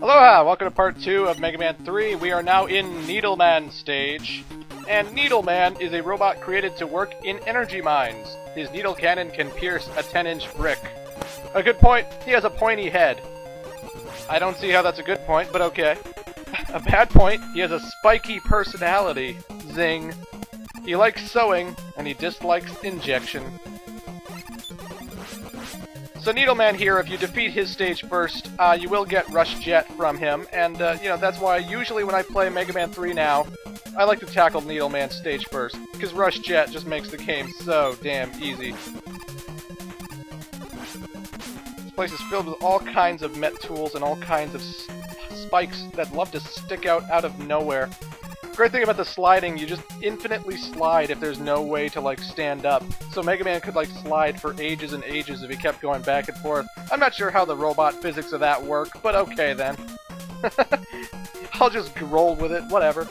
Aloha! Welcome to part 2 of Mega Man 3. We are now in Needleman stage. And Needleman is a robot created to work in energy mines. His needle cannon can pierce a 10-inch brick. A good point, he has a pointy head. I don't see how that's a good point, but okay. A bad point, he has a spiky personality. Zing. He likes sewing, and he dislikes injection. So Needleman here, if you defeat his stage first, you will get Rush Jet from him, and, that's why usually when I play Mega Man 3 now, I like to tackle Needleman stage first, because Rush Jet just makes the game so damn easy. This place is filled with all kinds of met tools and all kinds of spikes that love to stick out of nowhere. Great thing about the sliding, you just infinitely slide if there's no way to, like, stand up. So Mega Man could, like, slide for ages and ages if he kept going back and forth. I'm not sure how the robot physics of that work, but okay then. I'll just roll with it, whatever.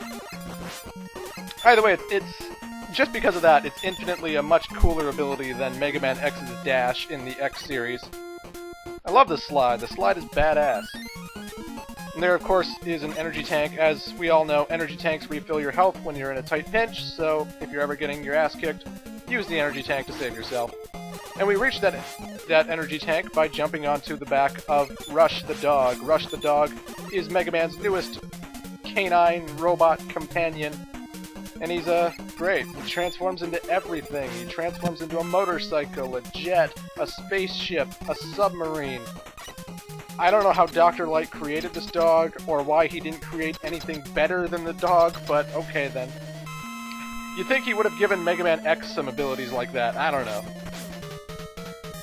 Either way, it's just because of that, it's infinitely a much cooler ability than Mega Man X's dash in the X series. I love the slide. The slide is badass. And there, of course, is an energy tank. As we all know, energy tanks refill your health when you're in a tight pinch, so if you're ever getting your ass kicked, use the energy tank to save yourself. And we reached that energy tank by jumping onto the back of Rush the dog. Rush the dog is Mega Man's newest canine robot companion. And he's, great. He transforms into everything. He transforms into a motorcycle, a jet, a spaceship, a submarine. I don't know how Dr. Light created this dog, or why he didn't create anything better than the dog, but okay then. You'd think he would have given Mega Man X some abilities like that, I don't know.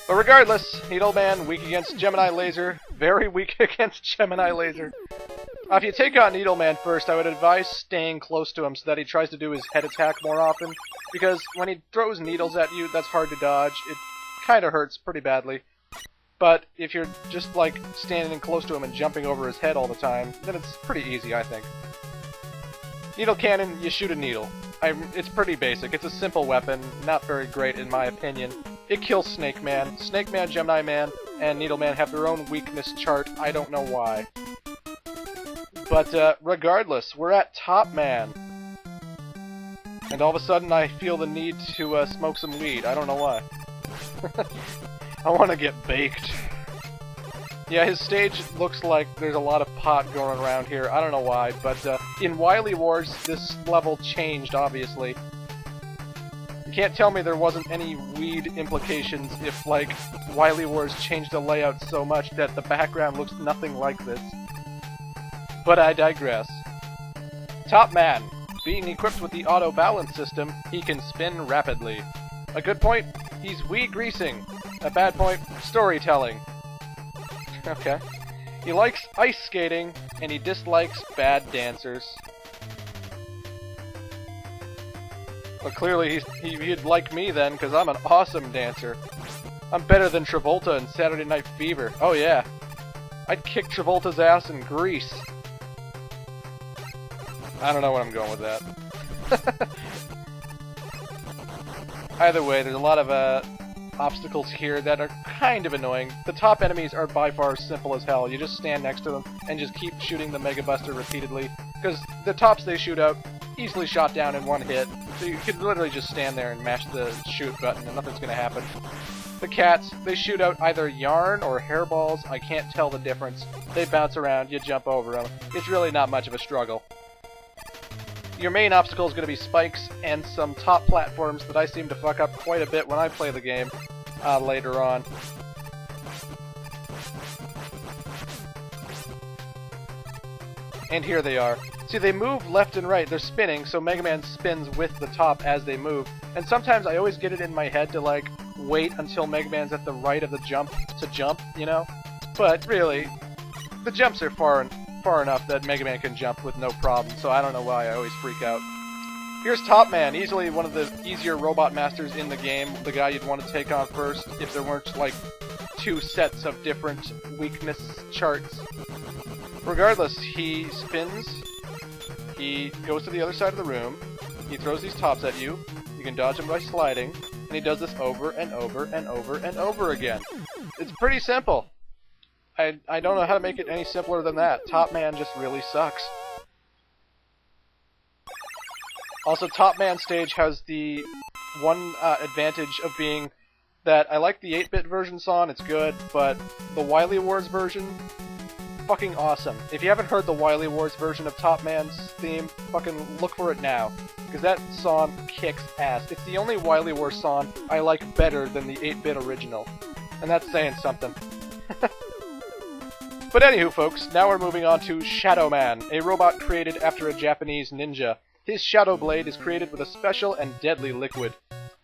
But regardless, Needleman, weak against Gemini Laser, very weak against Gemini Laser. If you take on Needleman first, I would advise staying close to him so that he tries to do his head attack more often, because when he throws needles at you, that's hard to dodge. It kinda hurts pretty badly. But if you're just, like, standing close to him and jumping over his head all the time, then it's pretty easy, I think. Needle cannon, you shoot a needle. It's pretty basic. It's a simple weapon, not very great in my opinion. It kills Snake Man. Snake Man, Gemini Man, and Needleman have their own weakness chart. I don't know why. But, regardless, we're at Top Man. And all of a sudden I feel the need to, smoke some weed. I don't know why. I want to get baked. Yeah, his stage looks like there's a lot of pot going around here. I don't know why, but in Wily Wars, this level changed, obviously. You can't tell me there wasn't any weed implications if, like, Wily Wars changed the layout so much that the background looks nothing like this. But I digress. Top Man. Being equipped with the auto balance system, he can spin rapidly. A good point, he's Wii greasing. A bad point, storytelling. Okay. He likes ice skating, and he dislikes bad dancers. Well, clearly he'd like me then, because I'm an awesome dancer. I'm better than Travolta in Saturday Night Fever. Oh yeah. I'd kick Travolta's ass in Grease. I don't know where I'm going with that. Either way, there's a lot of, obstacles here that are kind of annoying. The top enemies are by far simple as hell. You just stand next to them and just keep shooting the Mega Buster repeatedly. Because the tops they shoot out, easily shot down in one hit. So you could literally just stand there and mash the shoot button and nothing's gonna happen. The cats, they shoot out either yarn or hairballs. I can't tell the difference. They bounce around, you jump over them. It's really not much of a struggle. Your main obstacle is going to be spikes and some top platforms that I seem to fuck up quite a bit when I play the game later on. And here they are. See, they move left and right. They're spinning, so Mega Man spins with the top as they move. And sometimes I always get it in my head to, like, wait until Mega Man's at the right of the jump to jump, you know? But really, the jumps are far enough that Mega Man can jump with no problem, so I don't know why I always freak out. Here's Top Man, easily one of the easier robot masters in the game, the guy you'd want to take on first if there weren't, like, two sets of different weakness charts. Regardless, he spins, he goes to the other side of the room, he throws these tops at you, you can dodge him by sliding, and he does this over and over and over and over again. It's pretty simple. I don't know how to make it any simpler than that. Top Man just really sucks. Also, Top Man stage has the one advantage of being that I like the 8-bit version song, it's good, but the Wily Wars version, fucking awesome. If you haven't heard the Wily Wars version of Top Man's theme, fucking look for it now. Because that song kicks ass. It's the only Wily Wars song I like better than the 8-bit original. And that's saying something. But anywho, folks, now we're moving on to Shadow Man, a robot created after a Japanese ninja. His Shadow Blade is created with a special and deadly liquid.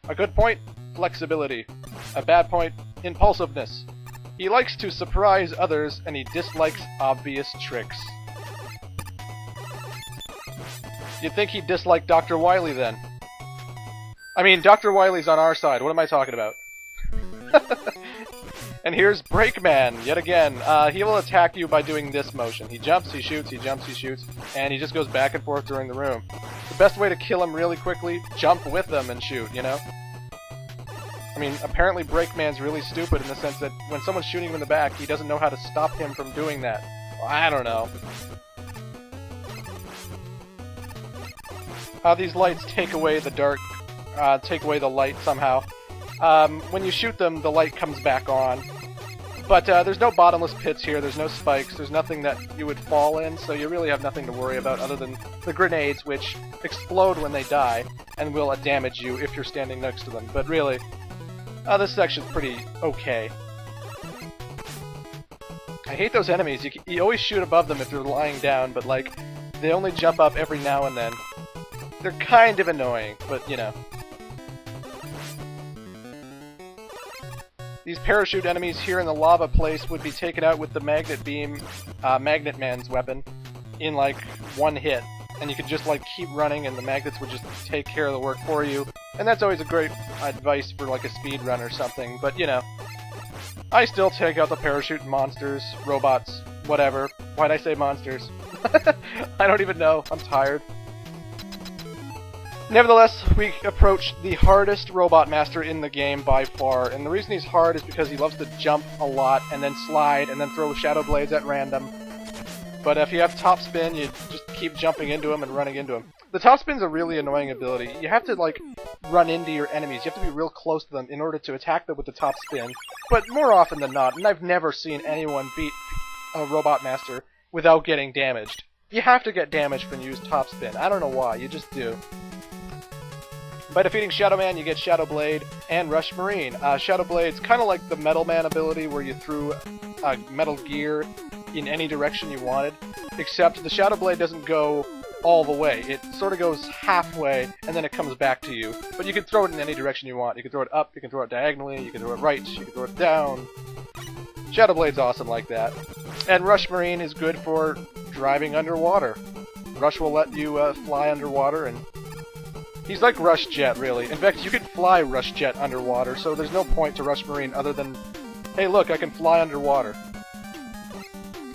A good point? Flexibility. A bad point? Impulsiveness. He likes to surprise others, and he dislikes obvious tricks. You'd think he'd dislike Dr. Wily then. I mean, Dr. Wily's on our side, what am I talking about? And here's Breakman, yet again. He will attack you by doing this motion. He jumps, he shoots, he jumps, he shoots, and he just goes back and forth during the room. The best way to kill him really quickly, jump with them and shoot, you know? I mean, apparently Breakman's really stupid in the sense that when someone's shooting him in the back, he doesn't know how to stop him from doing that. Well, I don't know. These lights take away the dark, take away the light somehow. When you shoot them, the light comes back on. But there's no bottomless pits here, there's no spikes, there's nothing that you would fall in, so you really have nothing to worry about other than the grenades, which explode when they die, and will damage you if you're standing next to them. But really, this section's pretty okay. I hate those enemies. You always shoot above them if they're lying down, but like, they only jump up every now and then. They're kind of annoying, but you know. These parachute enemies here in the lava place would be taken out with the magnet beam, Magnet Man's weapon, in like one hit. And you could just like keep running and the magnets would just take care of the work for you. And that's always a great advice for like a speed run or something, but you know. I still take out the parachute monsters, robots, whatever. Why'd I say monsters? I don't even know, I'm tired. Nevertheless, we approach the hardest robot master in the game by far, and the reason he's hard is because he loves to jump a lot, and then slide, and then throw shadow blades at random. But if you have top spin, you just keep jumping into him and running into him. The top spin's a really annoying ability. You have to, like, run into your enemies. You have to be real close to them in order to attack them with the top spin. But more often than not, and I've never seen anyone beat a robot master without getting damaged. You have to get damaged when you use top spin. I don't know why, you just do. By defeating Shadow Man, you get Shadow Blade and Rush Marine. Shadow Blade's kind of like the Metal Man ability where you threw metal gear in any direction you wanted, except the Shadow Blade doesn't go all the way. It sort of goes halfway, and then it comes back to you. But you can throw it in any direction you want. You can throw it up, you can throw it diagonally, you can throw it right, you can throw it down. Shadow Blade's awesome like that. And Rush Marine is good for driving underwater. Rush will let you fly underwater, and he's like Rush Jet, really. In fact, you can fly Rush Jet underwater, so there's no point to Rush Marine other than, hey look, I can fly underwater.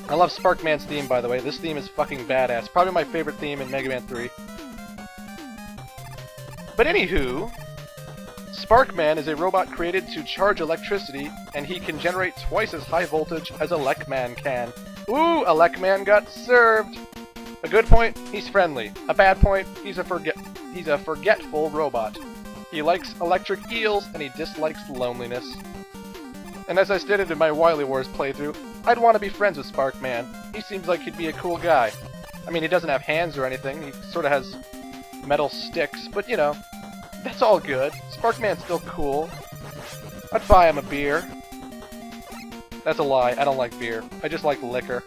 I love Sparkman's theme, by the way. This theme is fucking badass. Probably my favorite theme in Mega Man 3. But anywho, Sparkman is a robot created to charge electricity, and he can generate twice as high voltage as Elecman can. Ooh, Elecman got served! A good point, he's friendly. A bad point, he's a forgetful robot. He likes electric eels, and he dislikes loneliness. And as I stated in my Wily Wars playthrough, I'd want to be friends with Sparkman. He seems like he'd be a cool guy. I mean, he doesn't have hands or anything, he sort of has metal sticks, but you know, that's all good. Sparkman's still cool. I'd buy him a beer. That's a lie, I don't like beer. I just like liquor.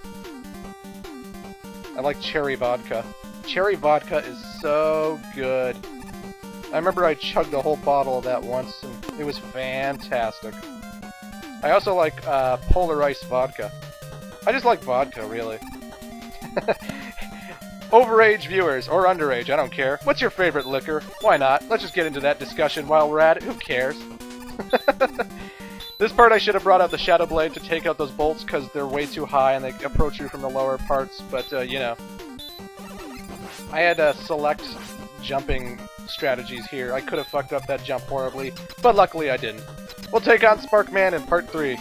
I like cherry vodka. Cherry vodka is so good. I remember I chugged a whole bottle of that once, and it was fantastic. I also like Polar Ice vodka. I just like vodka, really. Overage viewers, or underage, I don't care. What's your favorite liquor? Why not? Let's just get into that discussion while we're at it. Who cares? This part I should have brought out the Shadow Blade to take out those bolts because they're way too high and they approach you from the lower parts, but you know. I had select jumping strategies here. I could have fucked up that jump horribly, but luckily I didn't. We'll take on Sparkman in part 3.